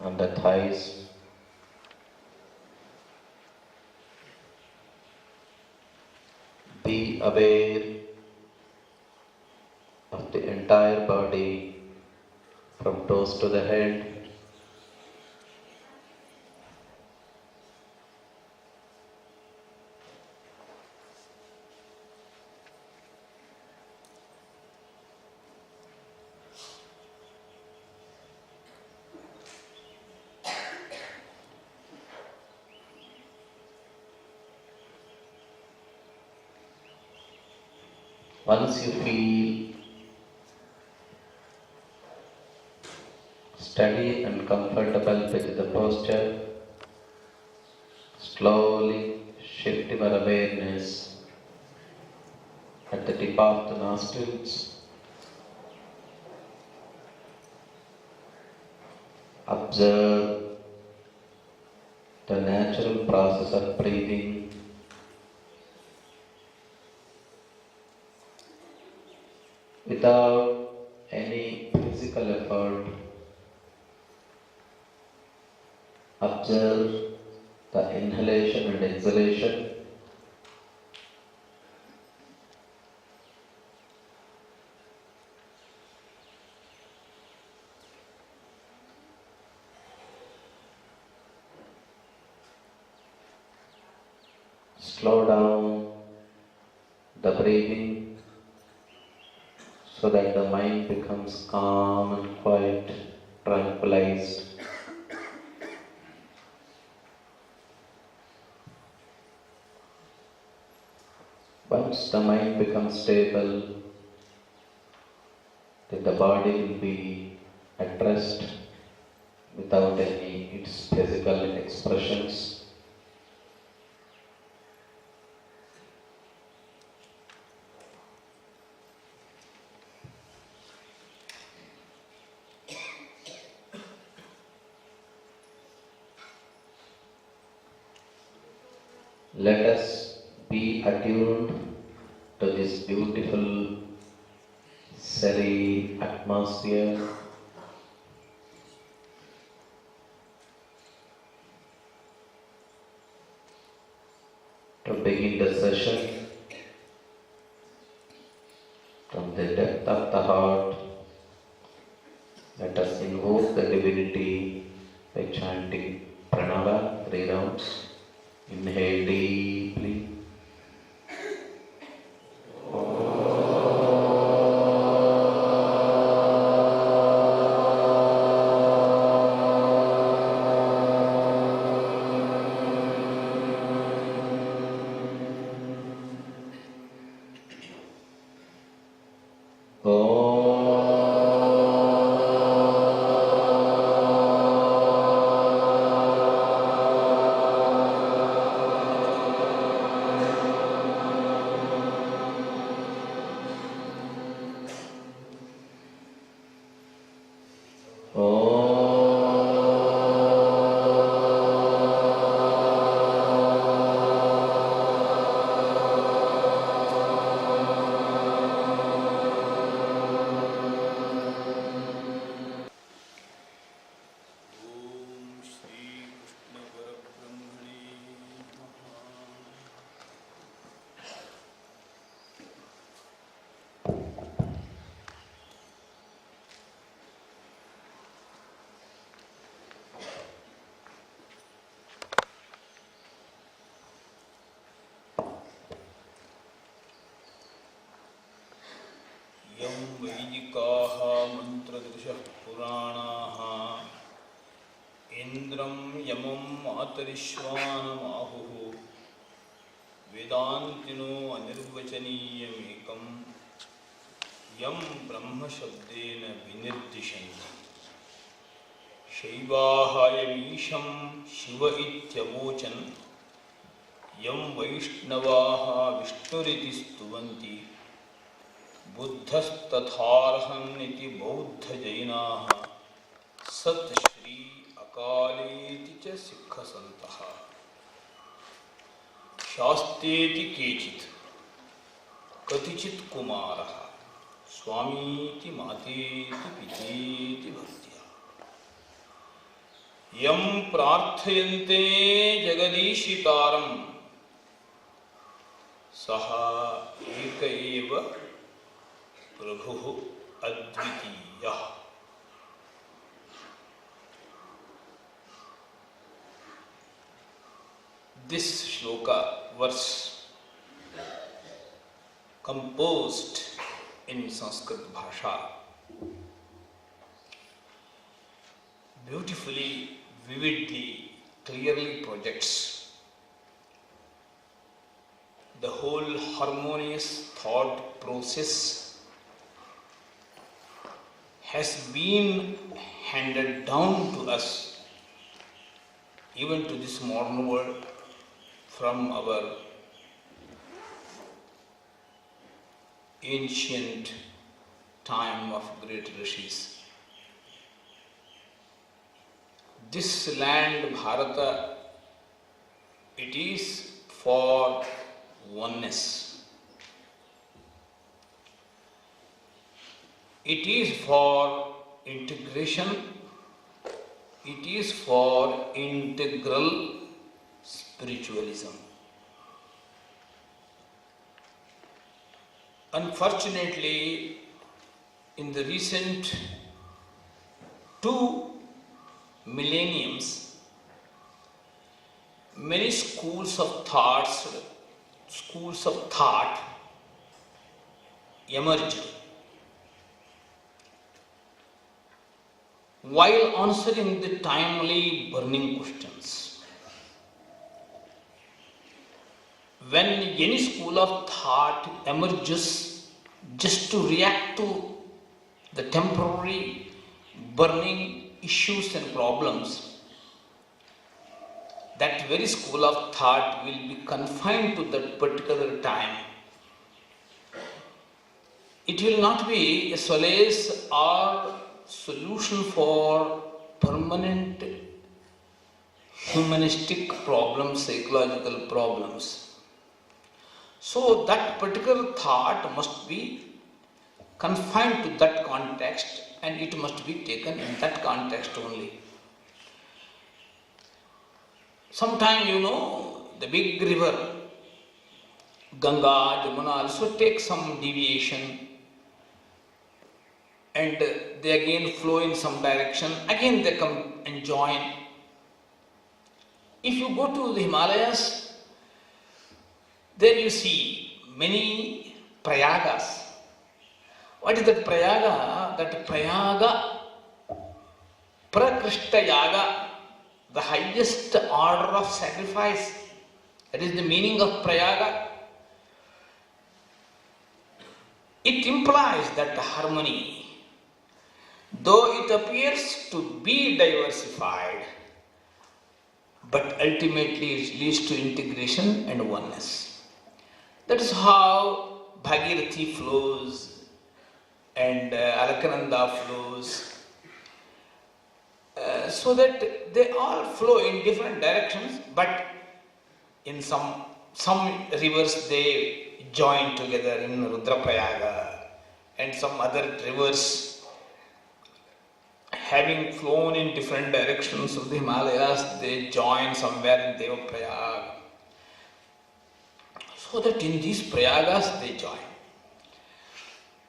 on the thighs. Be aware of the entire body from toes to the head. Once you feel steady and comfortable with the posture, slowly shift your awareness at the tip of the nostrils. Observe the natural process of breathing. Without any physical effort, observe the inhalation and exhalation. Slow down the breathing so that the mind becomes calm and quiet, tranquilized. Once the mind becomes stable, then the body will be at rest without any its physical expressions. Let us be attuned to this beautiful, serene atmosphere. To begin the session, from the depth of the heart, let us invoke the divinity by chanting Pranava 3 rounds. Inhale deeply. यं वैदिकाः मन्त्रदृशः पुराणाः इन्द्रं यमं मातरिश्वानमाहुः वेदान्तिनो अनिर्वचनीयमेकं यं ब्रह्मशब्देन विनिर्दिशन्ति शैवाः यमीशं शिव इत्यवोचन् यं वैष्णवाः विष्णुरिति स्तुवन्ति बुद्धस्तथार्हन्निति बौद्धजैनाः सत् श्री अकालेति च सिक्खसन्तः शास्तेति केचित् कतिचित् कुमारः स्वामीति मातेति पितेति भक्त्या यं प्रार्थयन्ते जगदीशितारं सः एक एव प्रभुः अद्वितीयः. This shloka verse composed in Sanskrit Bhasha beautifully, vividly, clearly projects the whole harmonious thought process has been handed down to us, even to this modern world, from our ancient time of great rishis. This land, Bharata, it is for oneness. It is for integration. It is for integral spiritualism. Unfortunately, in the recent 2 millenniums, many schools of thought emerged. While answering the timely burning questions, when any school of thought emerges just to react to the temporary burning issues and problems, that very school of thought will be confined to that particular time. It will not be a solace or solution for permanent humanistic problems, psychological problems. So that particular thought must be confined to that context, and it must be taken in that context only. Sometime, the big river, Ganga, Jamuna also take some deviation, and they again flow in some direction, again they come and join. If you go to the Himalayas, there you see many prayagas. What is that prayaga? That prayaga, prakrishta yaga, the highest order of sacrifice. That is the meaning of prayaga. It implies that harmony, though it appears to be diversified, but ultimately it leads to integration and oneness. That is how Bhagirathi flows and Alakananda flows, so that they all flow in different directions, but in some rivers they join together in Rudraprayaga, and some other rivers, having flown in different directions of the Himalayas, they join somewhere in Devaprayag. So that in these Prayagas they join.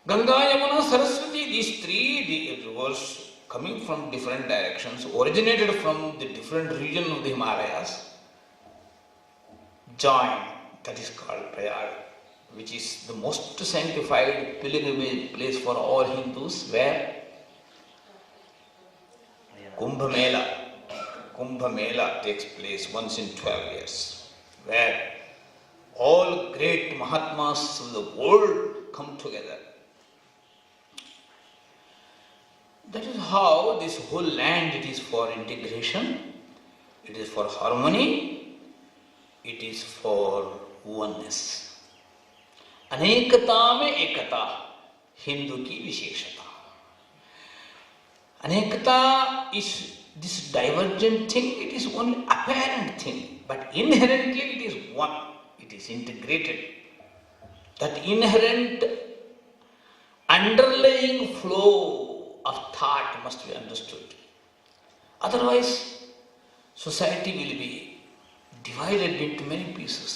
Ganga, Yamuna, Saraswati, these 3 rivers coming from different directions, originated from the different region of the Himalayas, join. That is called Prayag, which is the most sanctified pilgrimage place for all Hindus, where Kumbh Mela takes place once in 12 years, where all great Mahatmas of the world come together. That is how this whole land, it is for integration, it is for harmony, it is for oneness. Anekata mein ekata, Hindu ki visheshata. Anekata is this divergent thing, it is only apparent thing, but inherently it is one, it is integrated. That inherent underlying flow of thought must be understood. Otherwise, society will be divided into many pieces.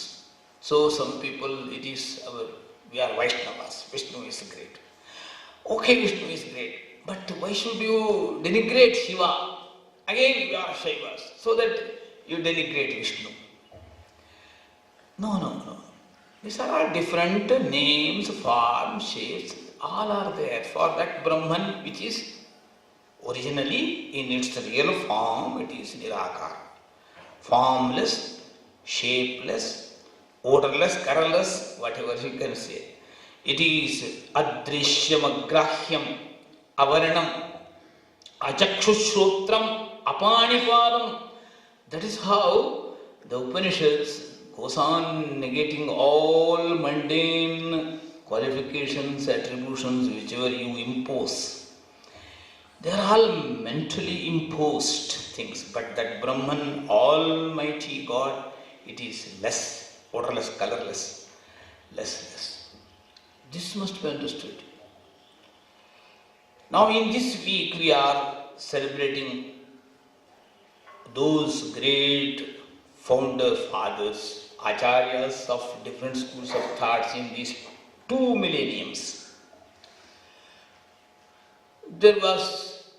So some people, we are Vaishnavas, Vishnu is great. Okay, Vishnu is great, but why should you denigrate Shiva? Again, we are Shaivas, so that you denigrate Vishnu. No. These are all different names, forms, shapes, all are there for that Brahman, which is originally in its real form, it is Nirakara. Formless, shapeless, odorless, colorless, whatever you can say. It is Adrishyam Agrahyam, Avaranam, Achakshushotram, Apanipadam. That is how the Upanishads goes on negating all mundane qualifications, attributions, whichever you impose. They are all mentally imposed things, but that Brahman, Almighty God, it is less, odorless, colorless, less. This must be understood. Now in this week we are celebrating those great founder fathers, acharyas of different schools of thoughts in these 2 millenniums. There was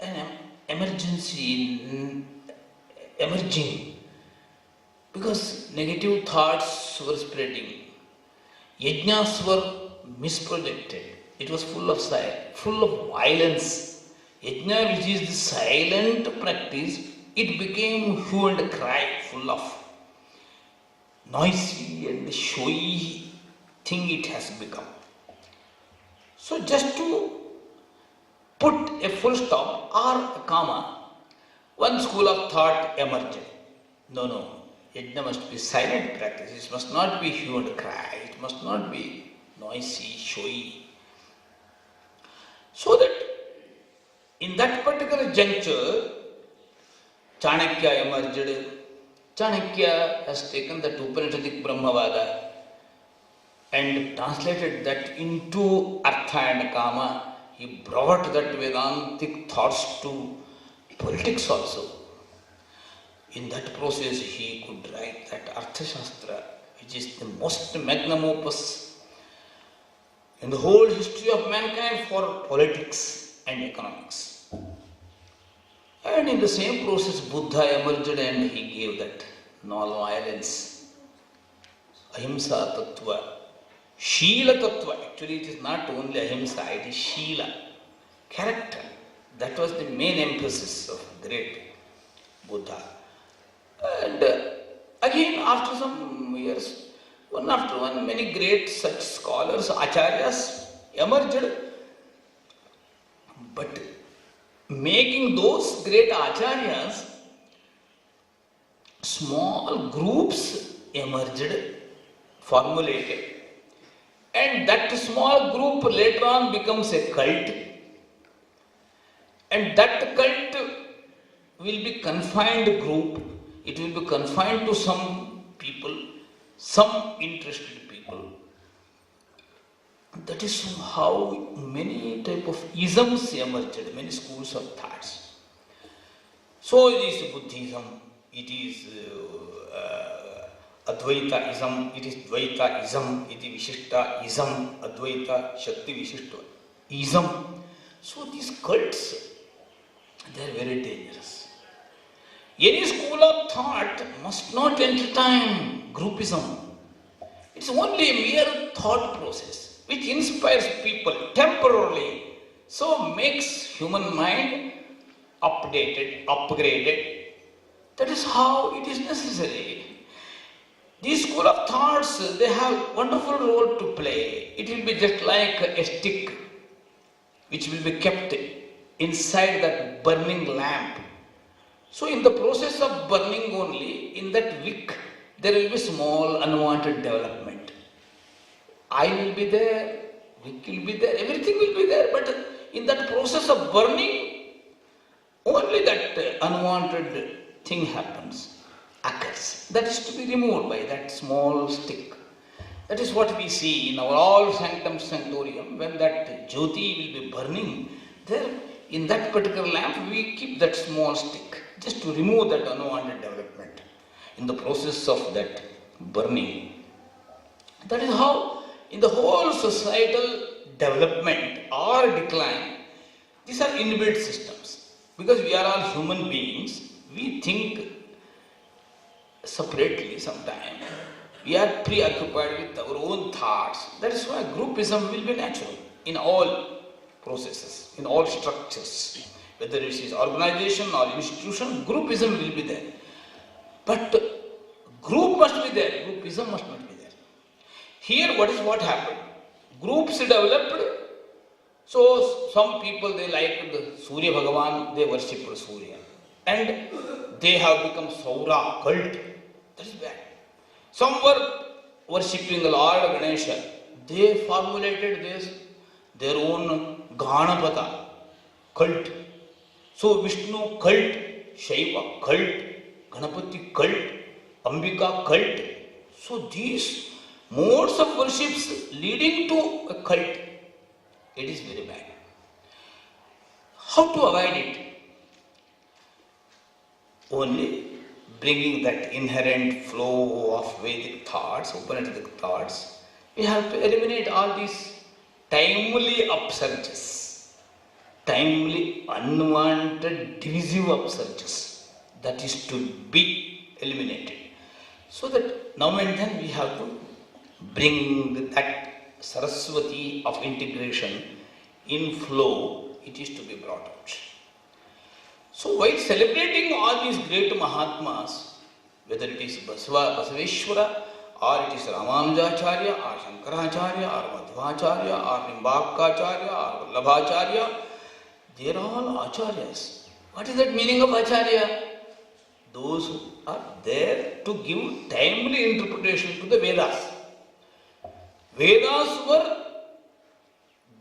an emergency emerging because negative thoughts were spreading. Yajnas were misprojected. It was full of violence. Yajna, which is the silent practice, it became hue and cry, full of noisy and showy thing it has become. So just to put a full stop or a comma, one school of thought emerged. No, yajna must be silent practice. It must not be hue and cry. It must not be noisy, showy. So that in that particular juncture, Chanakya emerged. Chanakya has taken the Upanishadic Brahmavada and translated that into Artha and Kama. He brought that Vedantic thoughts to politics also. In that process, he could write that Arthashastra, which is the most magnum opus in the whole history of mankind for politics and economics. And in the same process, Buddha emerged and he gave that non-violence, ahimsa tattva, Sheela tattva. Actually, it is not only ahimsa, it is Sheela, character. That was the main emphasis of great Buddha. And again, after some years, one after one, many great such scholars, acharyas emerged. But making those great acharyas, small groups emerged, formulated, and that small group later on becomes a cult, and that cult will be confined group. It will be confined to some people, some interested people. That is how many type of isms emerged, many schools of thoughts. So it is Buddhism, it is Advaita-ism, it is Dvaita-ism, it is Vishishta-ism, Advaita, Shakti Vishishta-ism. So these cults, they are very dangerous. Any school of thought must not entertain groupism. It's only a mere thought process which inspires people temporarily, so makes human mind updated, upgraded. That is how it is necessary. These school of thoughts, they have wonderful role to play. It will be just like a stick which will be kept inside that burning lamp. So in the process of burning only, in that wick, there will be small unwanted development. Eye will be there, wick will be there, everything will be there, but in that process of burning, only that unwanted thing occurs. That is to be removed by that small stick. That is what we see in our all sanctum sanctorium. When that jyoti will be burning, there in that particular lamp we keep that small stick, just to remove that unwanted development in the process of that burning. That is how in the whole societal development or decline, these are inbuilt systems. Because we are all human beings, we think separately sometimes. We are preoccupied with our own thoughts. That is why groupism will be natural in all processes, in all structures. Whether it is organization or institution, groupism will be there. But group must be there, groupism must not be there. Here what happened? Groups developed. So some people, they liked the Surya Bhagavan, they worshipped Surya. And they have become Saura, cult. That is bad. Some were worshipping the Lord Ganesha. They formulated their own Ganapata, cult. So Vishnu cult, Shaiva cult, Ganapati cult, Ambika cult. So these modes of worships leading to a cult, it is very bad. How to avoid it? Only bringing that inherent flow of Vedic thoughts, Upanishadic thoughts. We have to eliminate all these timely upsurges, timely unwanted divisive upsurges. That is to be eliminated. So that now and then we have to bring that Saraswati of integration in flow, it is to be brought out. So while celebrating all these great Mahatmas, whether it is Basaveshwara, or it is Ramanujacharya, or Shankaracharya, or Madhvacharya, or Nimbakacharya, or Vallabhacharya, they are all acharyas. What is that meaning of acharya? Those who are there to give timely interpretation to the Vedas. Vedas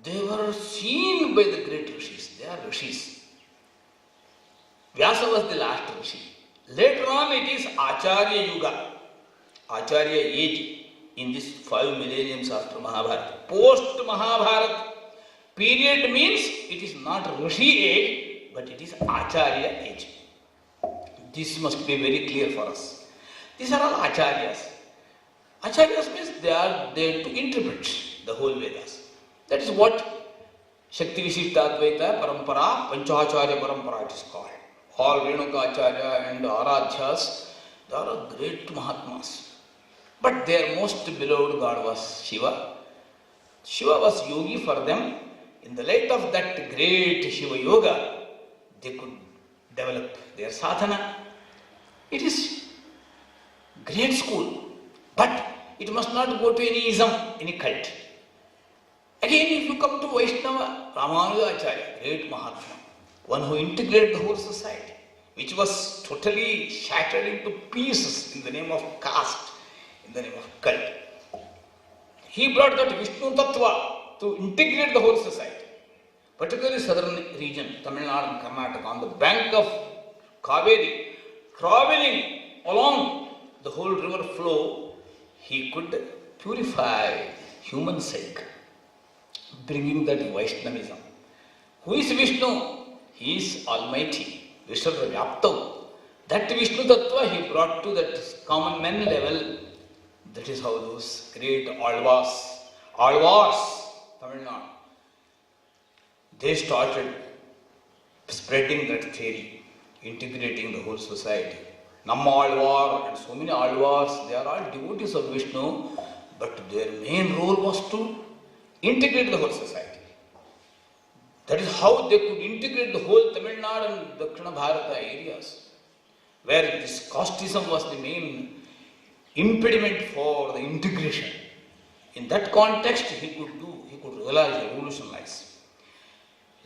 they were seen by the great rishis. They are rishis. Vyasa was the last rishi. Later on it is Acharya Yuga, Acharya age in this 5 millenniums after Mahabharata. Post Mahabharata period means it is not rishi age, but it is Acharya age. This must be very clear for us. These are all Acharyas. Acharyas means they are there to interpret the whole Vedas. That is what Shakti Vishishtadvaita Parampara, Panchacharya Parampara it is called. All Renuka Acharya and Aradhyas, they are great Mahatmas. But their most beloved God was Shiva. Shiva was yogi for them. In the light of that great Shiva Yoga, they could develop their sadhana. It is great school, but it must not go to any ism, any cult. Again, if you come to Vaishnava, Ramanujacharya, great Mahatma, one who integrated the whole society, which was totally shattered into pieces in the name of caste, in the name of cult. He brought that Vishnu Tattva to integrate the whole society, particularly southern region, Tamil Nadu and Karnataka, on the bank of Kaveri, traveling along the whole river flow, he could purify human psyche, bringing that Vaishnavism. Who is Vishnu? He is Almighty, Vishnu Vyaptav. That Vishnu Tattva he brought to that common man level. That is how those great Alvars, Tamil Nadu, they started spreading that theory, integrating the whole society. Namma Alvar and so many Alvars, they are all devotees of Vishnu, but their main role was to integrate the whole society. That is how they could integrate the whole Tamil Nadu and Dakshina Bharata areas, where this casteism was the main impediment for the integration. In that context, he could revolutionize.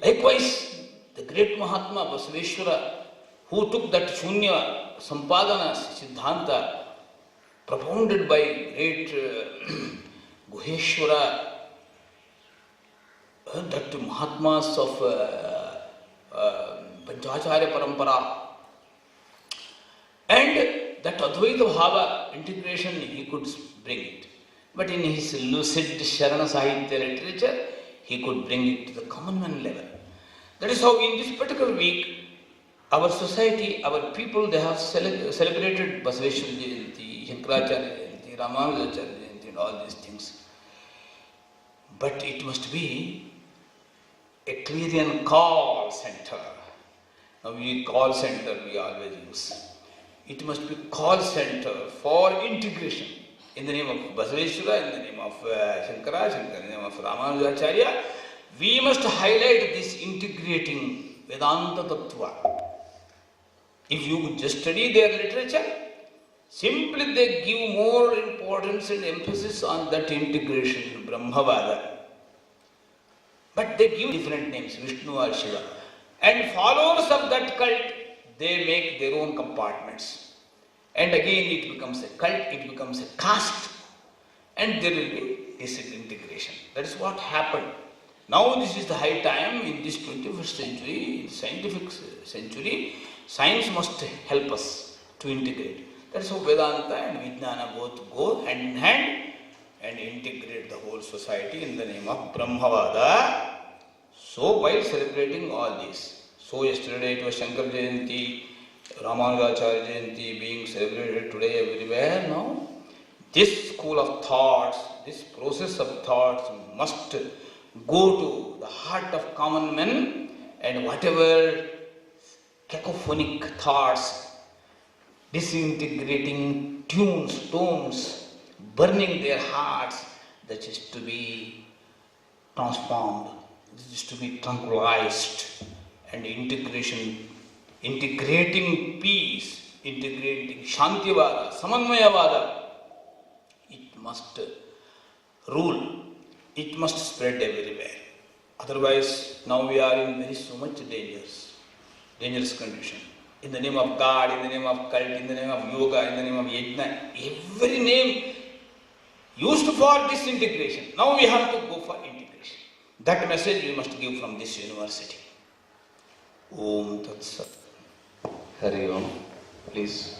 Likewise, the great Mahatma Basaveshwara, who took that Shunya Sampadana Siddhanta propounded by great Guheshwara, that Mahatmas of Panchacharya Parampara, and that Advaita Bhava integration he could bring it. But in his lucid Sharana Sahitya literature, he could bring it to the common man level. That is how in this particular week, Our society, our people, they have celebrated Basaveshwara Jayanti, Shankaracharya Jayanti, Ramanujacharya Jayanti, and all these things. But it must be a clarion call center. Now we call center we always use. It must be call center for integration. In the name of Basaveshwara, in the name of Shankara, in the name of Ramanujacharya, we must highlight this integrating Vedanta Tattva. If you just study their literature, simply they give more importance and emphasis on that integration, Brahmavada. But they give different names, Vishnu or Shiva. And followers of that cult, they make their own compartments. And again it becomes a cult, it becomes a caste, and there will be disintegration. That is what happened. Now this is the high time in this 21st century, in the scientific century, science must help us to integrate. That is how Vedanta and Vijnana both go hand in hand and integrate the whole society in the name of Brahmavada. So while celebrating all this, so yesterday it was Shankar Jayanti, Ramanujacharya Jayanti being celebrated today everywhere now. This school of thoughts, this process of thoughts must go to the heart of common men, and whatever cacophonic thoughts, disintegrating tunes, tones, burning their hearts, that is to be transformed, this is to be tranquilized, and integration, integrating peace, integrating Shantivada, Samanmayavada, it must rule, it must spread everywhere. Otherwise, now we are in very so much dangerous condition. In the name of God, in the name of cult, in the name of yoga, in the name of yajna, every name used for disintegration. Now we have to go for integration. That message we must give from this university. Om Tat Sat. Hari Om. Please.